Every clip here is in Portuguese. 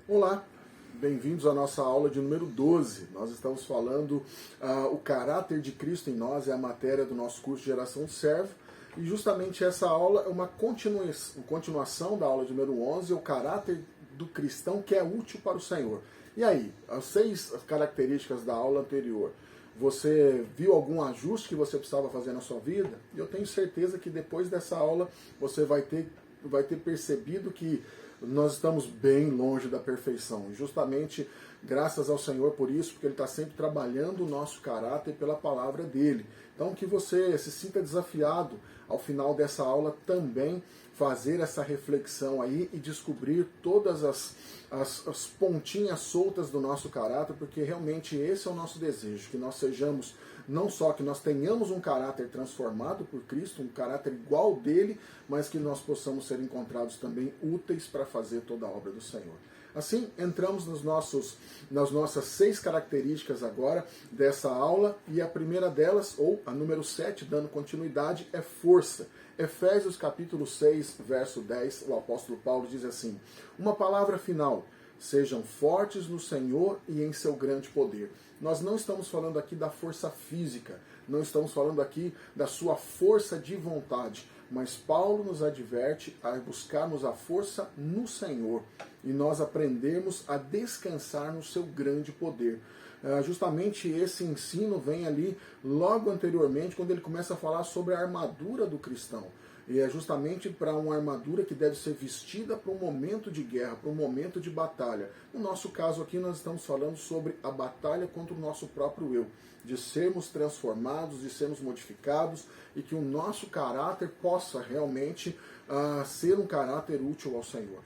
Olá, bem-vindos à nossa aula de número 12. Nós estamos falando o caráter de Cristo em nós, é a matéria do nosso curso de Geração de Servo. E justamente essa aula é uma continuação da aula de número 11, o caráter do cristão que é útil para o Senhor. E aí, as 6 características da aula anterior, você viu algum ajuste que você precisava fazer na sua vida? E eu tenho certeza que depois dessa aula você vai ter percebido que nós estamos bem longe da perfeição. Justamente graças ao Senhor por isso, porque Ele está sempre trabalhando o nosso caráter pela palavra dEle. Então que você se sinta desafiado ao final dessa aula também fazer essa reflexão aí e descobrir todas as pontinhas soltas do nosso caráter, porque realmente esse é o nosso desejo, que nós sejamos, não só que nós tenhamos um caráter transformado por Cristo, um caráter igual dele, mas que nós possamos ser encontrados também úteis para fazer toda a obra do Senhor. Assim, entramos nas nossas 6 características agora dessa aula, e a primeira delas, ou a número 7, dando continuidade, é força. Efésios capítulo 6, verso 10, o apóstolo Paulo diz assim: uma palavra final, sejam fortes no Senhor e em seu grande poder. Nós não estamos falando aqui da força física, não estamos falando aqui da sua força de vontade, mas Paulo nos adverte a buscarmos a força no Senhor e nós aprendemos a descansar no seu grande poder. Justamente esse ensino vem ali logo anteriormente, quando ele começa a falar sobre a armadura do cristão. E é justamente para uma armadura que deve ser vestida para um momento de guerra, para um momento de batalha. No nosso caso aqui nós estamos falando sobre a batalha contra o nosso próprio eu, de sermos transformados, de sermos modificados e que o nosso caráter possa realmente ser um caráter útil ao Senhor.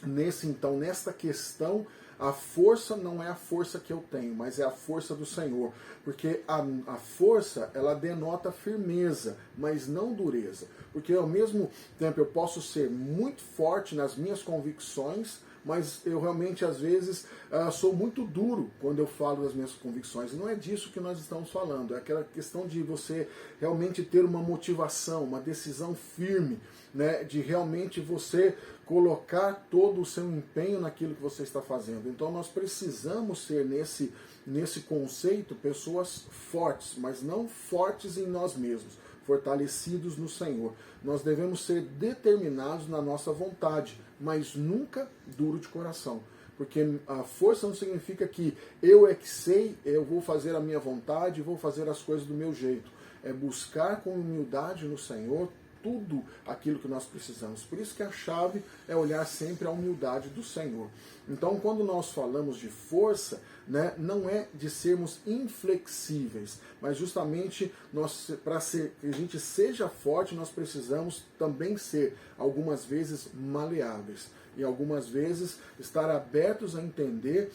Nesta questão, a força não é a força que eu tenho, mas é a força do Senhor. Porque a força, ela denota firmeza, mas não dureza. Porque ao mesmo tempo eu posso ser muito forte nas minhas convicções, mas eu realmente, às vezes, sou muito duro quando eu falo das minhas convicções. E não é disso que nós estamos falando. É aquela questão de você realmente ter uma motivação, uma decisão firme, né, de realmente você colocar todo o seu empenho naquilo que você está fazendo. Então nós precisamos ser nesse conceito pessoas fortes, mas não fortes em nós mesmos, fortalecidos no Senhor. Nós devemos ser determinados na nossa vontade, mas nunca duro de coração. Porque a força não significa que eu é que sei, eu vou fazer a minha vontade, vou fazer as coisas do meu jeito. É buscar com humildade no Senhor tudo aquilo que nós precisamos. Por isso que a chave é olhar sempre a humildade do Senhor. Então, quando nós falamos de força, né, não é de sermos inflexíveis, mas justamente para que a gente seja forte, nós precisamos também ser, algumas vezes, maleáveis. E algumas vezes estar abertos a entender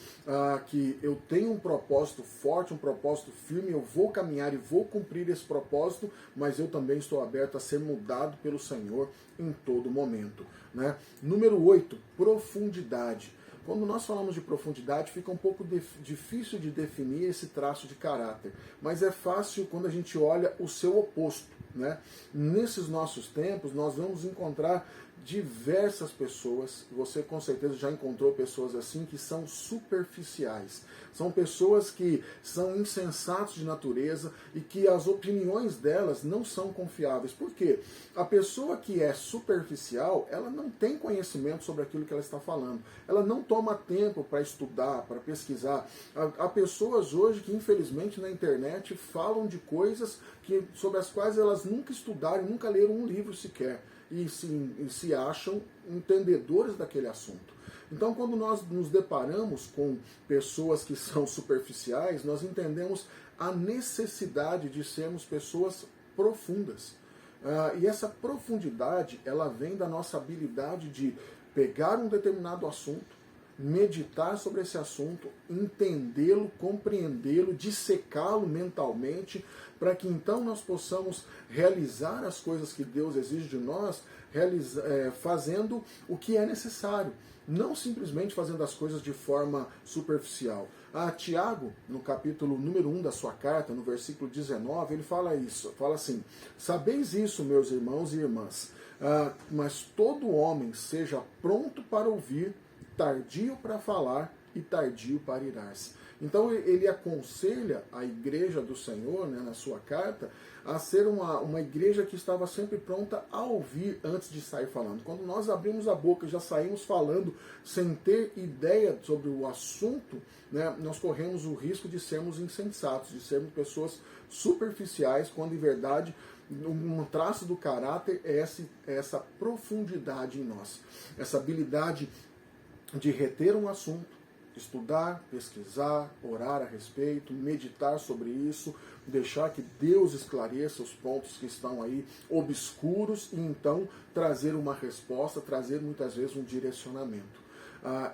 que eu tenho um propósito forte, um propósito firme, eu vou caminhar e vou cumprir esse propósito, mas eu também estou aberto a ser mudado pelo Senhor em todo momento. Né? Número 8, profundidade. Quando nós falamos de profundidade, fica um pouco difícil de definir esse traço de caráter, mas é fácil quando a gente olha o seu oposto. Né? Nesses nossos tempos, nós vamos encontrar diversas pessoas, você com certeza já encontrou pessoas assim, que são superficiais. São pessoas que são insensatos de natureza e que as opiniões delas não são confiáveis. Por quê? A pessoa que é superficial, ela não tem conhecimento sobre aquilo que ela está falando. Ela não toma tempo para estudar, para pesquisar. Há pessoas hoje que, infelizmente, na internet falam de coisas sobre as quais elas nunca estudaram, nunca leram um livro sequer. E se acham entendedores daquele assunto. Então, quando nós nos deparamos com pessoas que são superficiais, nós entendemos a necessidade de sermos pessoas profundas. E essa profundidade, ela vem da nossa habilidade de pegar um determinado assunto, meditar sobre esse assunto, entendê-lo, compreendê-lo, dissecá-lo mentalmente, para que então nós possamos realizar as coisas que Deus exige de nós, fazendo o que é necessário, não simplesmente fazendo as coisas de forma superficial. Tiago, no capítulo número 1 da sua carta, no versículo 19, ele fala assim: sabeis isso, meus irmãos e irmãs, Mas todo homem seja pronto para ouvir, tardio para falar e tardio para irar-se. Então ele aconselha a igreja do Senhor, né, na sua carta, a ser uma igreja que estava sempre pronta a ouvir antes de sair falando. Quando nós abrimos a boca e já saímos falando sem ter ideia sobre o assunto, né, nós corremos o risco de sermos insensatos, de sermos pessoas superficiais, quando em verdade um traço do caráter é essa profundidade em nós, essa habilidade de reter um assunto, estudar, pesquisar, orar a respeito, meditar sobre isso, deixar que Deus esclareça os pontos que estão aí obscuros e então trazer uma resposta, trazer muitas vezes um direcionamento.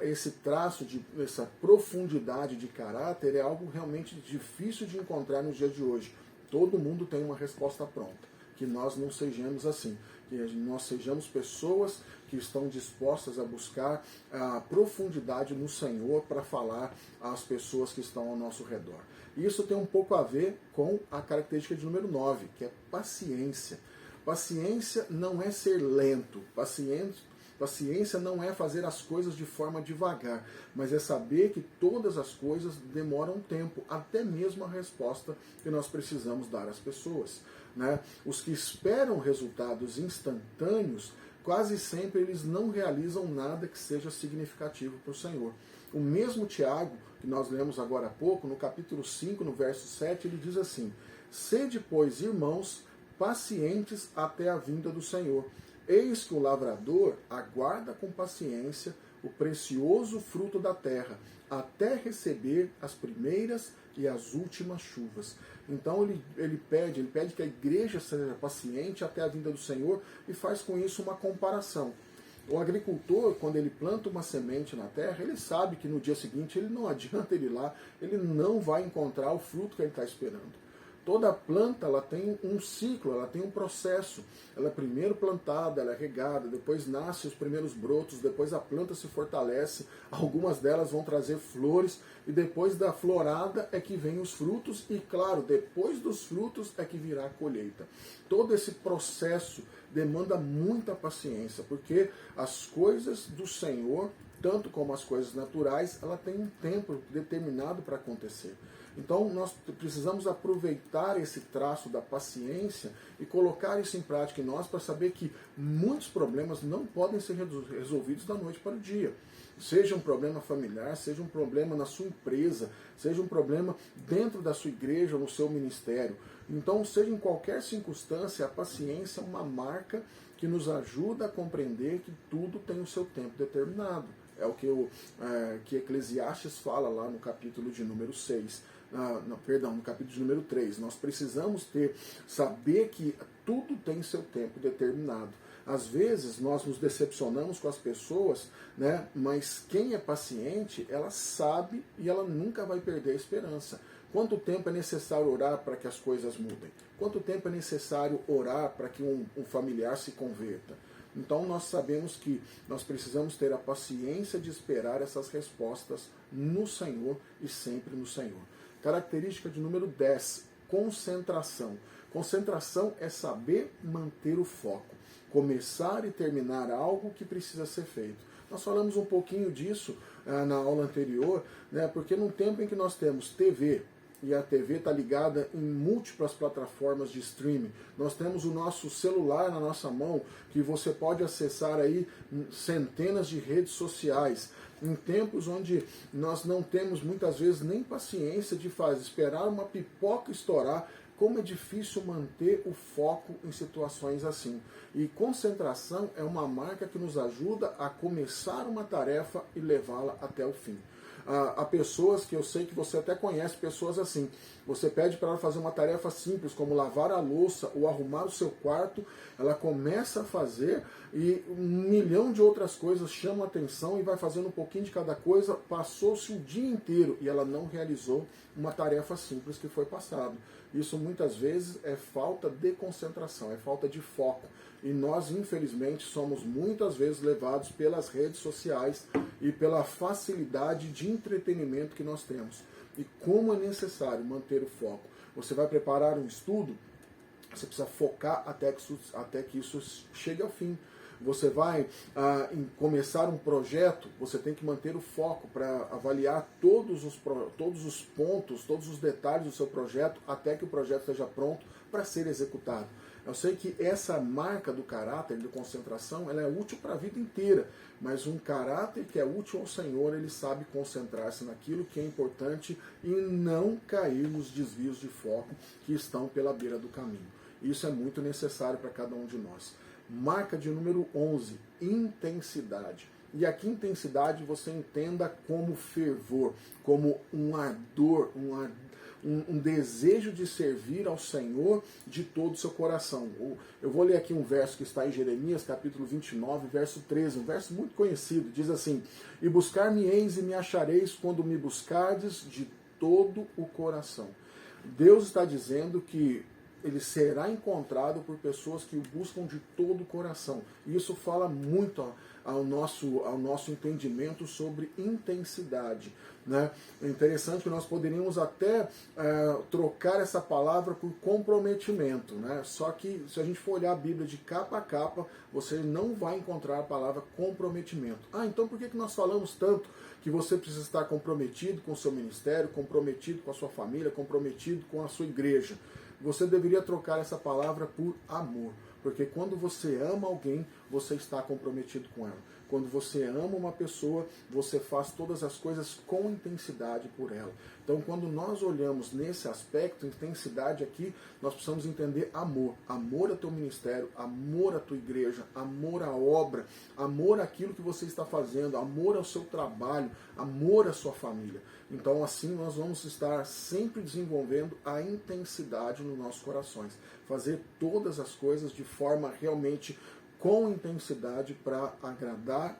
Esse traço, essa profundidade de caráter é algo realmente difícil de encontrar nos dias de hoje. Todo mundo tem uma resposta pronta. Que nós não sejamos assim, que nós sejamos pessoas que estão dispostas a buscar a profundidade no Senhor para falar às pessoas que estão ao nosso redor. Isso tem um pouco a ver com a característica de número 9, que é paciência. Paciência não é ser lento, paciência não é fazer as coisas de forma devagar, mas é saber que todas as coisas demoram tempo, até mesmo a resposta que nós precisamos dar às pessoas. Né? Os que esperam resultados instantâneos, quase sempre eles não realizam nada que seja significativo para o Senhor. O mesmo Tiago, que nós lemos agora há pouco, no capítulo 5, no verso 7, ele diz assim: sede, pois, irmãos, pacientes até a vinda do Senhor. Eis que o lavrador aguarda com paciência o precioso fruto da terra, até receber as primeiras e as últimas chuvas. Então ele pede que a igreja seja paciente até a vinda do Senhor e faz com isso uma comparação. O agricultor, quando ele planta uma semente na terra, ele sabe que no dia seguinte ele não adianta ele ir lá, ele não vai encontrar o fruto que ele está esperando. Toda planta ela tem um ciclo, ela tem um processo. Ela é primeiro plantada, ela é regada, depois nasce os primeiros brotos, depois a planta se fortalece, algumas delas vão trazer flores, e depois da florada é que vem os frutos, e claro, depois dos frutos é que virá a colheita. Todo esse processo demanda muita paciência, porque as coisas do Senhor, tanto como as coisas naturais, ela tem um tempo determinado para acontecer. Então nós precisamos aproveitar esse traço da paciência e colocar isso em prática em nós para saber que muitos problemas não podem ser resolvidos da noite para o dia. Seja um problema familiar, seja um problema na sua empresa, seja um problema dentro da sua igreja ou no seu ministério. Então, seja em qualquer circunstância, a paciência é uma marca que nos ajuda a compreender que tudo tem o seu tempo determinado. É o que Eclesiastes fala lá no capítulo de número 6. No capítulo de número 3. Nós precisamos saber que tudo tem seu tempo determinado. Às vezes nós nos decepcionamos com as pessoas, né? Mas quem é paciente, ela sabe e ela nunca vai perder a esperança. Quanto tempo é necessário orar para que as coisas mudem? Quanto tempo é necessário orar para que um familiar se converta? Então nós sabemos que nós precisamos ter a paciência de esperar essas respostas no Senhor e sempre no Senhor. Característica de número 10, concentração. Concentração é saber manter o foco, começar e terminar algo que precisa ser feito. Nós falamos um pouquinho disso na aula anterior, né, porque num tempo em que nós temos TV, e a TV está ligada em múltiplas plataformas de streaming. Nós temos o nosso celular na nossa mão, que você pode acessar aí centenas de redes sociais. Em tempos onde nós não temos muitas vezes nem paciência de esperar uma pipoca estourar, como é difícil manter o foco em situações assim. E concentração é uma marca que nos ajuda a começar uma tarefa e levá-la até o fim. Há pessoas que eu sei que você até conhece, pessoas assim. Você pede para ela fazer uma tarefa simples, como lavar a louça ou arrumar o seu quarto, ela começa a fazer e 1 milhão de outras coisas chamam a atenção e vai fazendo um pouquinho de cada coisa, passou-se o dia inteiro e ela não realizou uma tarefa simples que foi passado. Isso muitas vezes é falta de concentração, é falta de foco. E nós, infelizmente, somos muitas vezes levados pelas redes sociais e pela facilidade de entretenimento que nós temos. E como é necessário manter o foco. Você vai preparar um estudo, Você precisa focar até que isso chegue ao fim. Você vai começar um projeto, você tem que manter o foco para avaliar todos os pontos, todos os detalhes do seu projeto, até que o projeto esteja pronto para ser executado. Eu sei que essa marca do caráter, de concentração, ela é útil para a vida inteira, mas um caráter que é útil ao Senhor, ele sabe concentrar-se naquilo que é importante e não cair nos desvios de foco que estão pela beira do caminho. Isso é muito necessário para cada um de nós. Marca de número 11, intensidade. E aqui intensidade você entenda como fervor, como um ardor, um desejo de servir ao Senhor de todo o seu coração. Eu vou ler aqui um verso que está em Jeremias, capítulo 29, verso 13, um verso muito conhecido. Diz assim: E buscar-me-eis e me achareis quando me buscardes de todo o coração. Deus está dizendo que ele será encontrado por pessoas que o buscam de todo o coração. E isso fala muito ao nosso entendimento sobre intensidade. Né? É interessante que nós poderíamos até trocar essa palavra por comprometimento. Né? Só que se a gente for olhar a Bíblia de capa a capa, você não vai encontrar a palavra comprometimento. Então por que nós falamos tanto que você precisa estar comprometido com o seu ministério, comprometido com a sua família, comprometido com a sua igreja? Você deveria trocar essa palavra por amor, porque quando você ama alguém, você está comprometido com ela. Quando você ama uma pessoa, você faz todas as coisas com intensidade por ela. Então, quando nós olhamos nesse aspecto, intensidade aqui, nós precisamos entender amor. Amor ao teu ministério, amor à tua igreja, amor à obra, amor àquilo que você está fazendo, amor ao seu trabalho, amor à sua família. Então, assim, nós vamos estar sempre desenvolvendo a intensidade nos nossos corações. Fazer todas as coisas de forma realmente com intensidade para agradar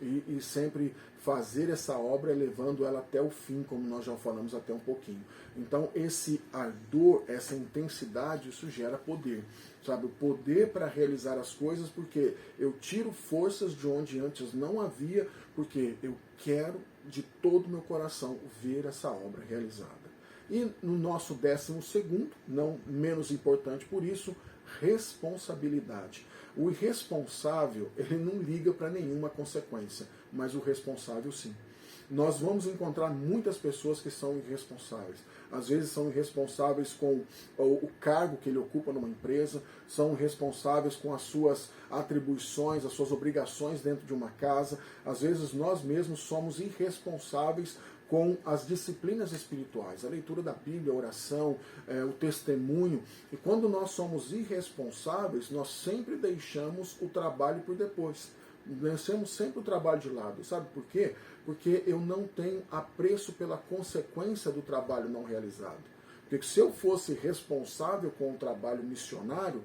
e sempre fazer essa obra levando ela até o fim, como nós já falamos até um pouquinho. Então esse ardor, essa intensidade, isso gera poder. Sabe, o poder para realizar as coisas, porque eu tiro forças de onde antes não havia, porque eu quero de todo o meu coração ver essa obra realizada. E no nosso 12º, não menos importante por isso, responsabilidade. O irresponsável, ele não liga para nenhuma consequência, mas o responsável sim. Nós vamos encontrar muitas pessoas que são irresponsáveis. Às vezes são irresponsáveis com o cargo que ele ocupa numa empresa, são irresponsáveis com as suas atribuições, as suas obrigações dentro de uma casa. Às vezes nós mesmos somos irresponsáveis com as disciplinas espirituais, a leitura da Bíblia, a oração, o testemunho. E quando nós somos irresponsáveis, nós sempre deixamos o trabalho por depois. Deixamos sempre o trabalho de lado. Sabe por quê? Porque eu não tenho apreço pela consequência do trabalho não realizado. Porque se eu fosse responsável com o trabalho missionário,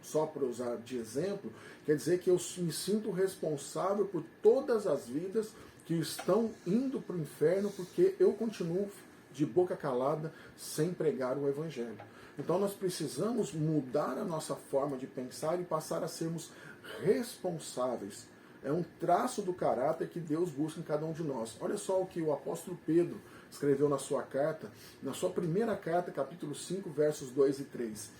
só para usar de exemplo, quer dizer que eu me sinto responsável por todas as vidas que estão indo para o inferno porque eu continuo de boca calada sem pregar o Evangelho. Então nós precisamos mudar a nossa forma de pensar e passar a sermos responsáveis. É um traço do caráter que Deus busca em cada um de nós. Olha só o que o apóstolo Pedro escreveu na sua carta, na sua primeira carta, capítulo 5, versos 2 e 3.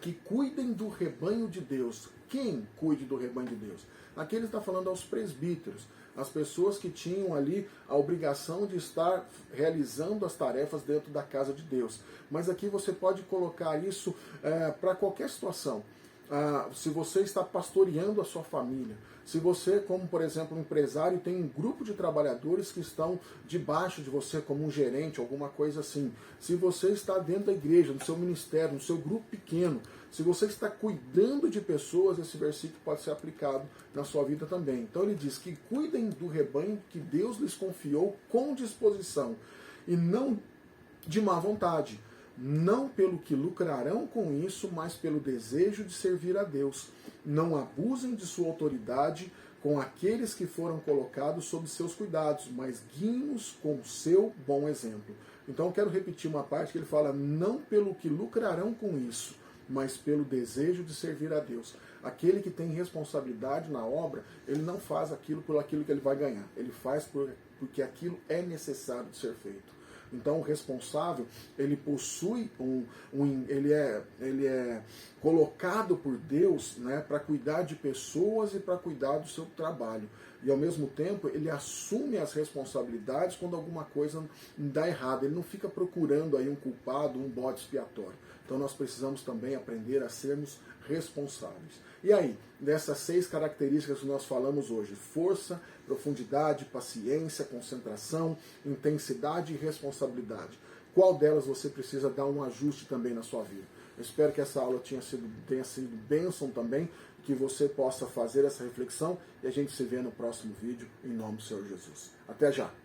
Que cuidem do rebanho de Deus. Quem cuide do rebanho de Deus? Aqui ele está falando aos presbíteros, as pessoas que tinham ali a obrigação de estar realizando as tarefas dentro da casa de Deus. Mas aqui você pode colocar isso para qualquer situação. Se você está pastoreando a sua família, se você, como por exemplo, um empresário, tem um grupo de trabalhadores que estão debaixo de você, como um gerente, alguma coisa assim. Se você está dentro da igreja, no seu ministério, no seu grupo pequeno, se você está cuidando de pessoas, esse versículo pode ser aplicado na sua vida também. Então ele diz que cuidem do rebanho que Deus lhes confiou com disposição e não de má vontade. Não pelo que lucrarão com isso, mas pelo desejo de servir a Deus. Não abusem de sua autoridade com aqueles que foram colocados sob seus cuidados, mas guiem-nos com o seu bom exemplo. Então eu quero repetir uma parte que ele fala, não pelo que lucrarão com isso, mas pelo desejo de servir a Deus. Aquele que tem responsabilidade na obra, ele não faz aquilo por aquilo que ele vai ganhar. Ele faz porque aquilo é necessário de ser feito. Então o responsável, ele possui ele é colocado por Deus, né, para cuidar de pessoas e para cuidar do seu trabalho. E ao mesmo tempo ele assume as responsabilidades quando alguma coisa dá errado. Ele não fica procurando aí um culpado, um bode expiatório. Então nós precisamos também aprender a sermos responsáveis. E aí, dessas 6 características que nós falamos hoje: força, profundidade, paciência, concentração, intensidade e responsabilidade. Qual delas você precisa dar um ajuste também na sua vida? Eu espero que essa aula tenha sido bênção também, que você possa fazer essa reflexão e a gente se vê no próximo vídeo, em nome do Senhor Jesus. Até já!